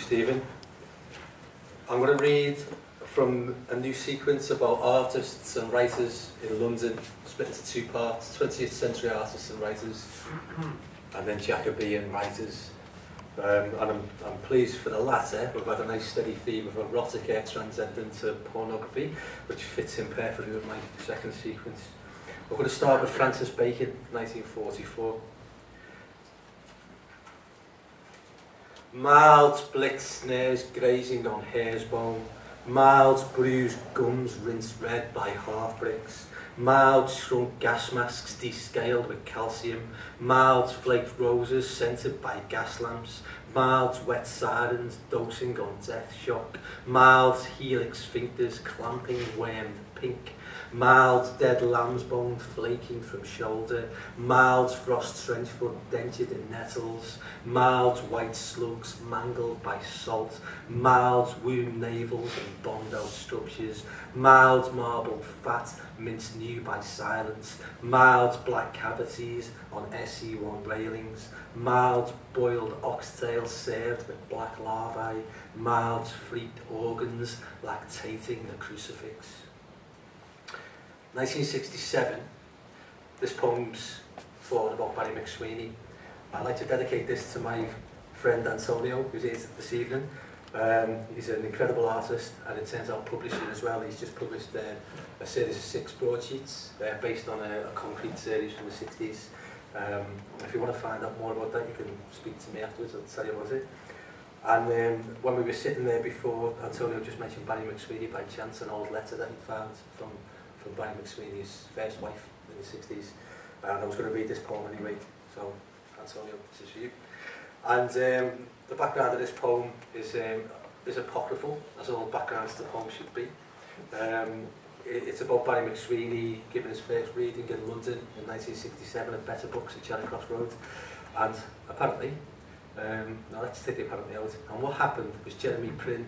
Stephen. I'm going to read from a new sequence about artists and writers in London, split into two parts, 20th century artists and writers, and then Jacobean writers. And I'm pleased for the latter. We've had a nice steady theme of erotica transcendent to pornography, which fits in perfectly with my second sequence. We're going to start with Francis Bacon, 1944. Mild blitz snares grazing on hare's bone, mild bruised gums rinsed red by half bricks, mild shrunk gas masks descaled with calcium, mild flaked roses scented by gas lamps, mild wet sirens dosing on death shock, mild helix sphincters clamping wormed pink, mild dead lamb's bone flaking from shoulder, mild frost trench foot dented in nettles, mild white slugs mangled by salt, mild wound navels and bombed out structures, mild marble fat minced new by silence, mild black cavities on SE1 railings, mild boiled oxtail served with black larvae, mild freaked organs lactating the crucifix. 1967, this poem's thought about Barry McSweeney. I'd like to dedicate this to my friend Antonio, who's here this evening. He's an incredible artist, and it turns out publishing as well. He's just published a series of 6 broadsheets based on a concrete series from the 60s. If you want to find out more about that, you can speak to me afterwards. I'll tell you about it. And when we were sitting there before, Antonio just mentioned Barry McSweeney by chance, an old letter that he found from Barry McSweeney's first wife in the 60s. And I was going to read this poem anyway, so Antonio, this is for you. And the background of this poem is apocryphal, as all backgrounds to poems should be. It's about Barry McSweeney giving his first reading in London in 1967 at Better Books at Charing Cross Road. And apparently, now let's take the apparently out, and what happened was Jeremy Prynne,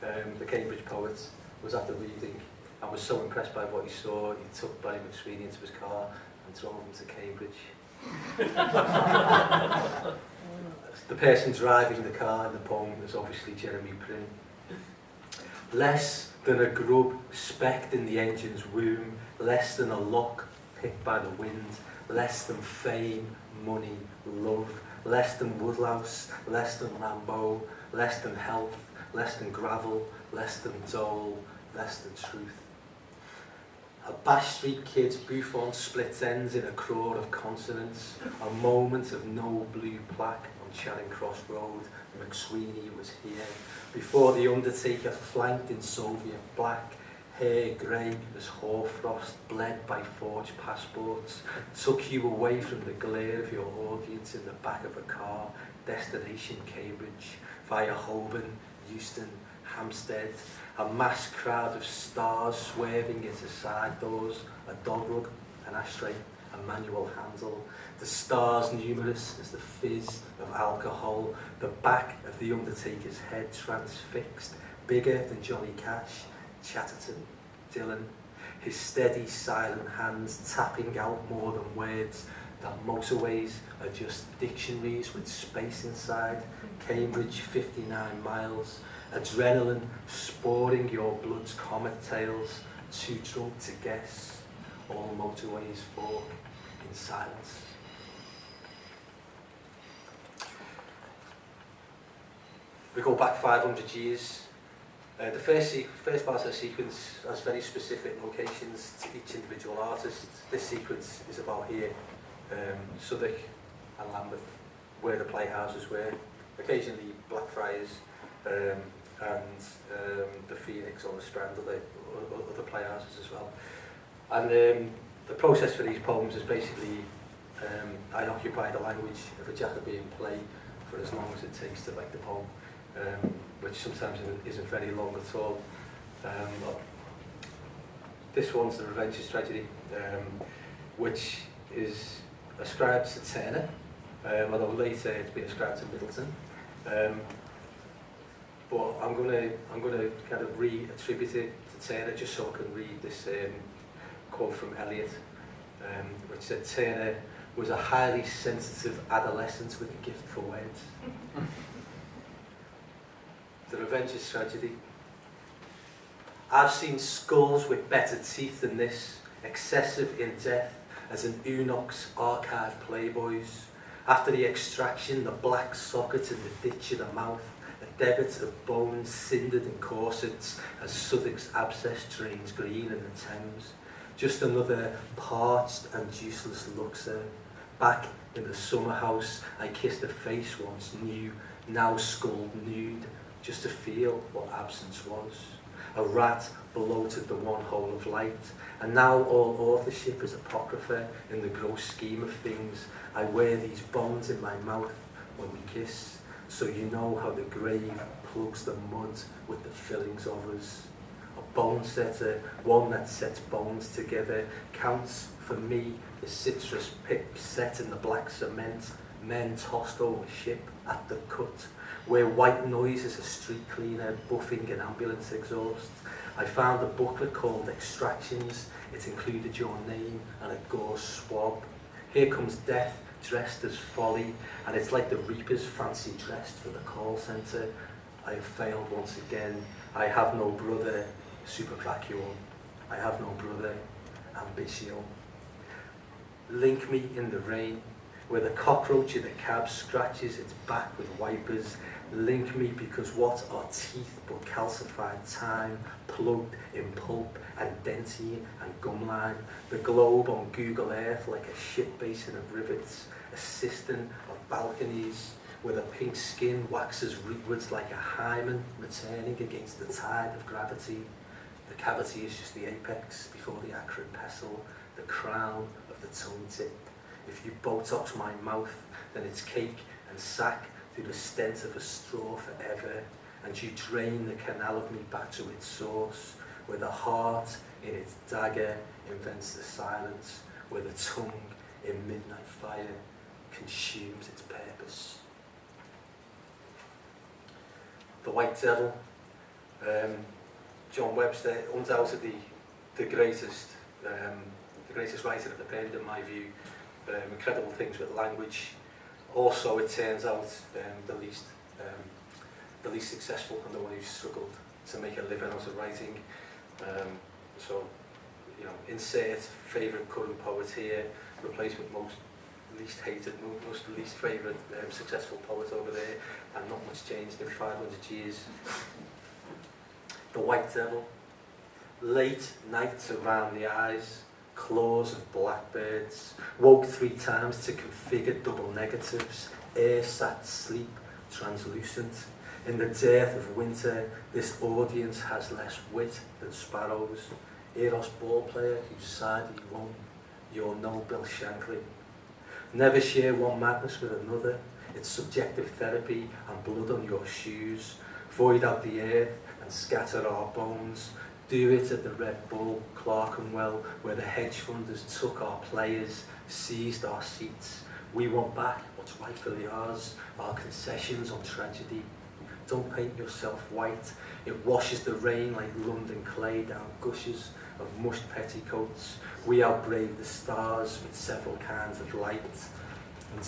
the Cambridge poet, was at the reading and was so impressed by what he saw, he took Barry McSweeney into his car and drove him to Cambridge. The person driving the car in the poem is obviously Jeremy Prynne. Less than a grub specked in the engine's womb, less than a lock picked by the wind, less than fame, money, love, less than woodlouse, less than Rambo, less than health, less than gravel, less than dole, less than truth. A Bash Street kid's bouffon splits ends in a crore of consonants, a moment of no blue plaque on Charing Cross Road. McSweeney was here, before the undertaker flanked in Soviet black, hair grey as hoarfrost, bled by forged passports, took you away from the glare of your audience in the back of a car, destination Cambridge, via Holborn, Euston, Hampstead, a mass crowd of stars swerving into side doors, a dog rug, an ashtray, a manual handle, the stars numerous as the fizz of alcohol, the back of the undertaker's head transfixed, bigger than Johnny Cash, Chatterton, Dylan, his steady silent hands tapping out more than words, that motorways are just dictionaries with space inside, Cambridge 59 miles, adrenaline sporing your blood's comet tails, too drunk to guess, all motorways fork in silence. We go back 500 years. The first part of the sequence has very specific locations to each individual artist. This sequence is about here, Southwark and Lambeth, where the playhouses were, occasionally Blackfriars, and the Phoenix or the Strand, other playhouses as well. And the process for these poems is basically I occupy the language of a Jacobean play for as long as it takes to write the poem, which sometimes isn't very long at all. This one's The Revenger's Tragedy, which is ascribed to Turner, although later it's been ascribed to Middleton. But I'm gonna kind of re-attribute it to Turner just so I can read this quote from Eliot, which said Turner was a highly sensitive adolescent with a gift for words. The Revenge is Tragedy. I've seen skulls with better teeth than this, excessive in death as in Unoch's archived Playboys. After the extraction, the black socket in the ditch of the mouth, a debit of bones cindered in corsets as Southwark's abscess drains green in the Thames. Just another parched and useless Luxor. Back in the summer house, I kissed a face once new, now skulled nude, just to feel what absence was. A rat bloated the one hole of light, and now all authorship is apocrypha in the gross scheme of things. I wear these bones in my mouth when we kiss, so you know how the grave plugs the mud with the fillings of us. A bone setter, one that sets bones together, counts for me the citrus pip set in the black cement, men tossed over ship at the cut, where white noise is a street cleaner buffing an ambulance exhaust. I found a booklet called Extractions. It included your name and a gauze swab. Here comes death dressed as folly, and it's like the reapers fancy dressed for the call centre. I have failed once again. I have no brother, super vacuum. I have no brother, ambition. Link me in the rain, where the cockroach in the cab scratches its back with wipers. Link me because what are teeth but calcified time, plugged in pulp and dentine and gumline. The globe on Google Earth like a ship basin of rivets, a cistern of balconies, where the pink skin waxes rearwards like a hymen returning against the tide of gravity. The cavity is just the apex before the acrid pestle, the crown of the tongue tip. If you Botox my mouth, then it's cake and sack through the stent of a straw forever, and you drain the canal of me back to its source, where the heart in its dagger invents the silence, where the tongue in midnight fire consumes its purpose. The White Devil, John Webster, undoubtedly the greatest writer of the period in my view. Incredible things with language. Also, it turns out the least successful and the one who struggled to make a living out of writing. So, you know, insert favourite current poet here, replacement most least hated, most least favourite successful poet over there, and not much changed in 500 years. The White Devil. Late nights around the eyes, claws of blackbirds, woke 3 times to configure double negatives, air sat sleep, translucent. In the dearth of winter, this audience has less wit than sparrows. Eros ball player whose side you won, you're no Bill Shankly. Never share one madness with another, it's subjective therapy and blood on your shoes. Void out the earth and scatter our bones. Do it at the Red Bull, Clerkenwell, where the hedge funders took our players, seized our seats. We want back what's rightfully ours, our concessions on tragedy. Don't paint yourself white. It washes the rain like London clay down gushes of mushed petticoats. We outbrave the stars with several kinds of light. And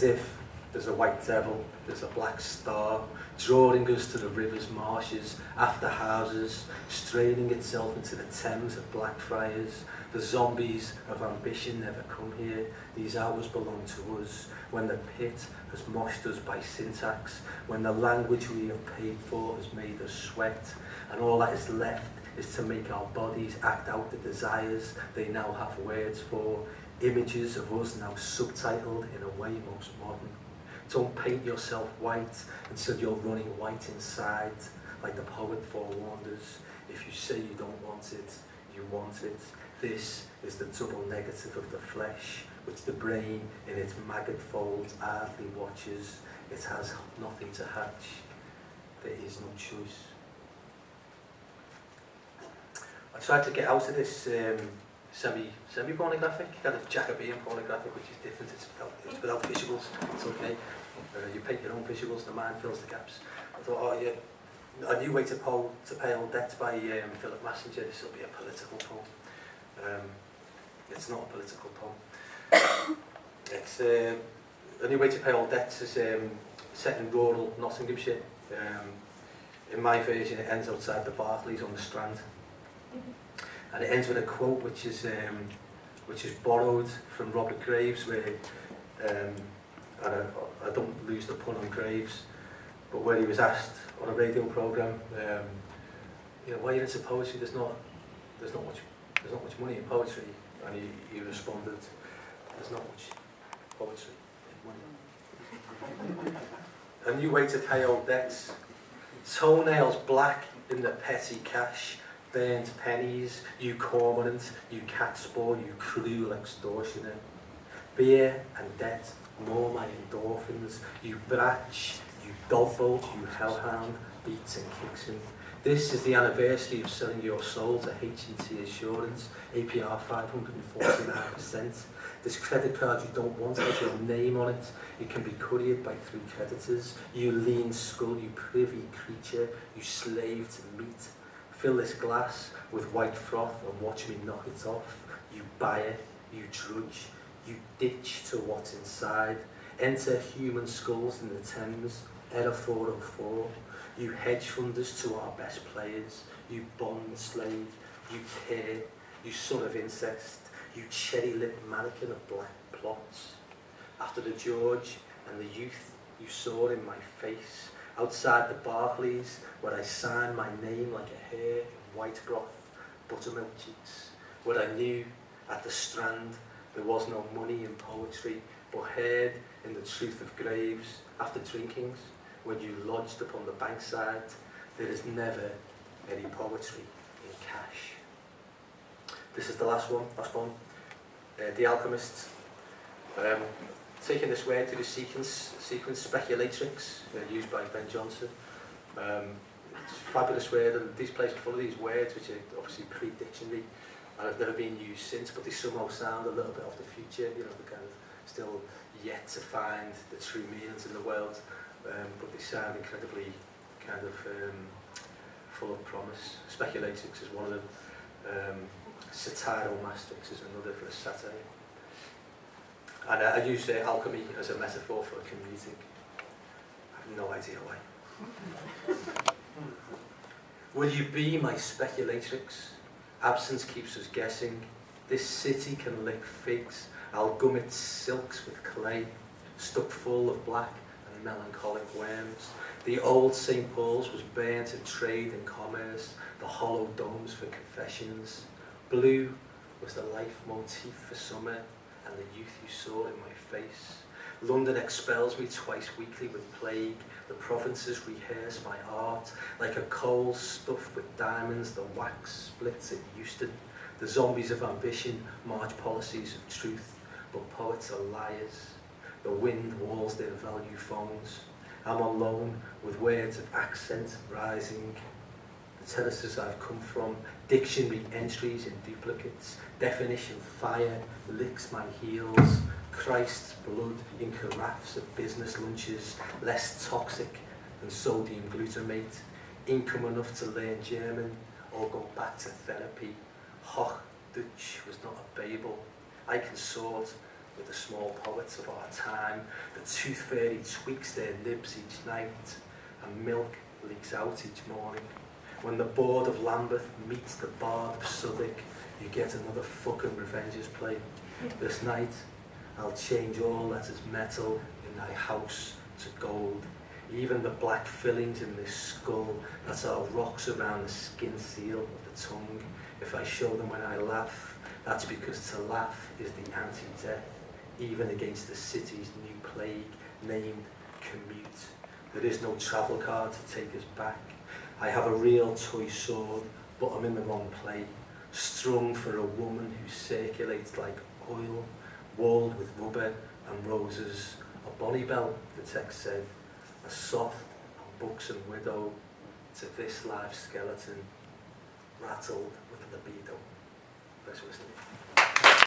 if there's a white devil, there's a black star, drawing us to the river's marshes, after houses, straining itself into the Thames of Blackfriars. The zombies of ambition never come here. These hours belong to us, when the pit has moshed us by syntax, when the language we have paid for has made us sweat, and all that is left is to make our bodies act out the desires they now have words for, images of us now subtitled in a way most modern. Don't paint yourself white until you're running white inside, like the poet forewarned us. If you say you don't want it, you want it. This is the double negative of the flesh, which the brain in its maggot folds hardly watches. It has nothing to hatch. There is no choice. I tried to get out of this semi-pornographic, kind of Jacobean pornographic, which is different. It's without visuals. It's okay. You paint your own visuals, the mind fills the gaps. I thought, A New Way to Pay Old Debts by Philip Massinger. This will be a political poem. It's not a political poem. It's A New Way to Pay Old Debts is set in rural Nottinghamshire. In my version, it ends outside the Barclays on the Strand, and it ends with a quote which is borrowed from Robert Graves, where and I don't lose the pun on Graves, but where he was asked on a radio programme, why are you into poetry? There's not much money in poetry, and he responded, there's not much poetry in money. A new way to pay old debts. Toenails black in the petty cash, burnt pennies, you cormorant, you catspaw, you cruel extortioner. Beer and debt, more my endorphins, you bratch, you dogbolt, you hellhound, beats and kicks him. This is the anniversary of selling your soul to H&T Assurance, APR 549%. This credit card you don't want has your name on it. It can be couriered by 3 creditors. You lean skull, you privy creature, you slave to meat. Fill this glass with white froth and watch me knock it off. You buyer, you drudge, you ditch to what's inside. Enter human skulls in the Thames, error 404. You hedge funders to our best players. You bond slave, you peer, you son of incest. You cherry-lipped mannequin of black plots. After the George and the youth you saw in my face, outside the Barclays, where I signed my name like a hare in white broth, buttermilk cheeks, where I knew at the Strand there was no money in poetry, but heard in the truth of graves, after drinkings, when you lodged upon the bankside, there is never any poetry in cash. This is the last one. The Alchemist. Taking this word to the sequence speculatrix, used by Ben Jonson. It's a fabulous word, and these places are full of these words which are obviously pre-dictionary and have never been used since, but they somehow sound a little bit of the future. They're kind of still yet to find the true meanings in the world, but they sound incredibly kind of full of promise. Speculatrix is one of them. Satyromastrix is another for a satire. And I use alchemy as a metaphor for commuting. I have no idea why. Will you be my speculatrix? Absence keeps us guessing. This city can lick figs. I'll gum its silks with clay, stuck full of black and melancholic worms. The old St. Paul's was burnt in trade and commerce, the hollow domes for confessions. Blue was the life motif for summer, and the youth you saw in my face. London expels me twice weekly with plague. The provinces rehearse my art like a coal stuffed with diamonds. The wax splits at Euston. The zombies of ambition march policies of truth, but poets are liars. The wind walls their value phones. I'm on loan with words of accent rising. The terraces I've come from, dictionary entries in duplicates, definition fire licks my heels, Christ's blood in carafes at business lunches, less toxic than sodium glutamate, income enough to learn German or go back to therapy. Hoch Dutch was not a Babel. I consort with the small poets of our time. The tooth fairy tweaks their nibs each night, and milk leaks out each morning. When the Board of Lambeth meets the Bard of Southwark, you get another fucking Revengers play. This night, I'll change all that is metal in thy house to gold. Even the black fillings in this skull, that are rocks around the skin seal of the tongue. If I show them when I laugh, that's because to laugh is the anti-death, even against the city's new plague named commute. There is no travel card to take us back. I have a real toy sword, but I'm in the wrong play. Strung for a woman who circulates like oil, walled with rubber and roses. A bonny bell, the text said, a soft and buxom widow to this live skeleton, rattled with libido. Let's listen.